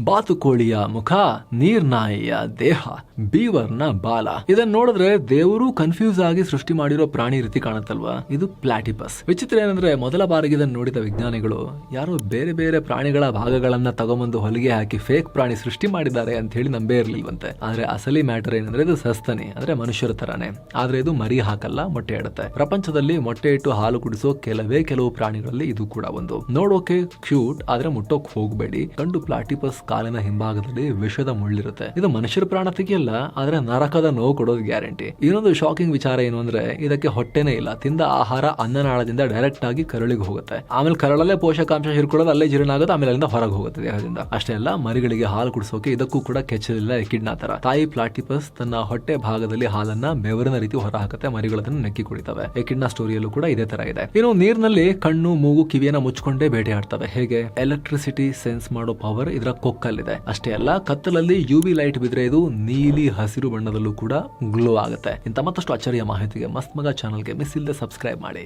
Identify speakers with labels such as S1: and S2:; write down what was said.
S1: ಬಾತುಕೋಳಿಯ ಮುಖ, ನೀರ್ನಾಯಿಯ ದೇಹ, ಬೀವರ್ನ ಬಾಲ. ಇದನ್ನ ನೋಡಿದ್ರೆ ದೇವರು ಕನ್ಫ್ಯೂಸ್ ಆಗಿ ಸೃಷ್ಟಿ ಮಾಡಿರೋ ಪ್ರಾಣಿ ರೀತಿ ಕಾಣುತ್ತಲ್ವಾ? ಇದು ಪ್ಲಾಟಿಪಸ್. ವಿಚಿತ್ರ ಏನಂದ್ರೆ ಮೊದಲ ಬಾರಿಗೆ ಇದನ್ನು ನೋಡಿದ ವಿಜ್ಞಾನಿಗಳು ಯಾರೋ ಬೇರೆ ಬೇರೆ ಪ್ರಾಣಿಗಳ ಭಾಗಗಳನ್ನ ತಗೊಂಬಂದು ಹೊಲಿಗೆ ಹಾಕಿ ಫೇಕ್ ಪ್ರಾಣಿ ಸೃಷ್ಟಿ ಮಾಡಿದ್ದಾರೆ ಅಂತ ಹೇಳಿ ನಂಬೇ ಇರ್ಲಿಲ್ವಂತೆ. ಆದ್ರೆ ಅಸಲಿ ಮ್ಯಾಟರ್ ಏನಂದ್ರೆ ಇದು ಸಸ್ತನಿ, ಅಂದ್ರೆ ಮನುಷ್ಯರ ತರಾನೇ. ಆದ್ರೆ ಇದು ಮರಿ ಹಾಕಲ್ಲ, ಮೊಟ್ಟೆ ಇಡುತ್ತೆ. ಪ್ರಪಂಚದಲ್ಲಿ ಮೊಟ್ಟೆ ಇಟ್ಟು ಹಾಲು ಕುಡಿಸೋ ಕೆಲವು ಪ್ರಾಣಿಗಳಲ್ಲಿ ಇದು ಕೂಡ ಒಂದು. ನೋಡೋಕೆ ಕ್ಯೂಟ್, ಆದ್ರೆ ಮುಟ್ಟೋಕ್ ಹೋಗ್ಬೇಡಿ. ಗಂಡು ಪ್ಲಾಟಿಪಸ್ ಕಾಲಿನ ಹಿಂಭಾಗದಲ್ಲಿ ವಿಷದ ಮುಳ್ಳಿರುತ್ತೆ. ಇದು ಮನುಷ್ಯರ ಪ್ರಾಣ ತೆಗಿಯಲ್ಲ, ಆದ್ರೆ ನರಕದ ನೋವು ಕೊಡೋದು ಗ್ಯಾರಂಟಿ. ಇನ್ನೊಂದು ಶಾಕಿಂಗ್ ವಿಚಾರ ಏನು ಅಂದ್ರೆ ಇದಕ್ಕೆ ಹೊಟ್ಟೆನೇ ಇಲ್ಲ. ತಿಂದ ಆಹಾರ ಅನ್ನನಾಳದಿಂದ ಡೈರೆಕ್ಟ್ ಆಗಿ ಕರಳಿಗೆ ಹೋಗುತ್ತೆ. ಆಮೇಲೆ ಕರಳಲ್ಲೇ ಪೋಷಕಾಂಶ ಹಿರ್ಕೊಳ್ಳೋದು, ಅಲ್ಲೇ ಜೀರ್ಣ ಆಗುತ್ತೆ, ಆಮೇಲೆ ಅಲ್ಲಿಂದ ಹೊರಗೆ ಹೋಗುತ್ತೆ ದೇಹದಿಂದ. ಅಷ್ಟೇ ಅಲ್ಲ, ಮರಿಗಳಿಗೆ ಹಾಲು ಕುಡಿಸೋಕೆ ಇದಕ್ಕೂ ಕೂಡ ಕೆಚ್ಚಲಿಲ್ಲ, ಎಕಿಡ್ನ ತರ. ತಾಯಿ ಪ್ಲಾಟಿಪಸ್ ತನ್ನ ಹೊಟ್ಟೆ ಭಾಗದಲ್ಲಿ ಹಾಲನ್ನ ಬೆವರಿನ ರೀತಿ ಹೊರ ಹಾಕುತ್ತೆ, ಮರಿಗಳನ್ನ ನೆಕ್ಕಿ ಕುಡಿತವೆ. ಎಕಿಡ್ನ ಸ್ಟೋರಿಯಲ್ಲೂ ಕೂಡ ಇದೇ ತರ ಇದೆ. ಇನ್ನು ನೀರಿನಲ್ಲಿ ಕಣ್ಣು, ಮೂಗು, ಕಿವಿಯನ್ನ ಮುಚ್ಕೊಂಡೇ ಬೇಟೆ ಆಡ್ತವೆ. ಹೇಗೆ? ಎಲೆಕ್ಟ್ರಿಸಿಟಿ ಸೆನ್ಸ್ ಮಾಡೋ ಪವರ್ ಇದರ ಕೊಕ್ಕಲ್ಲಿದೆ. ಅಷ್ಟೇ ಅಲ್ಲ, ಕತ್ತಲಲ್ಲಿ ಯುವಿ ಲೈಟ್ ಬಿದ್ರೆ ಇದು ನೀಲಿ ಹಸಿರು ಬಣ್ಣದಲ್ಲೂ ಕೂಡ ಗ್ಲೋ ಆಗುತ್ತೆ. ಇಂಥ ಮತ್ತಷ್ಟು ಅಚ್ಚರಿಯ ಮಾಹಿತಿಗೆ ಮಸ್ತ್ ಮಗ ಚಾನಲ್ಗೆ ಮಿಸ್ ಇಲ್ಲದೆ ಸಬ್ಸ್ಕ್ರೈಬ್ ಮಾಡಿ.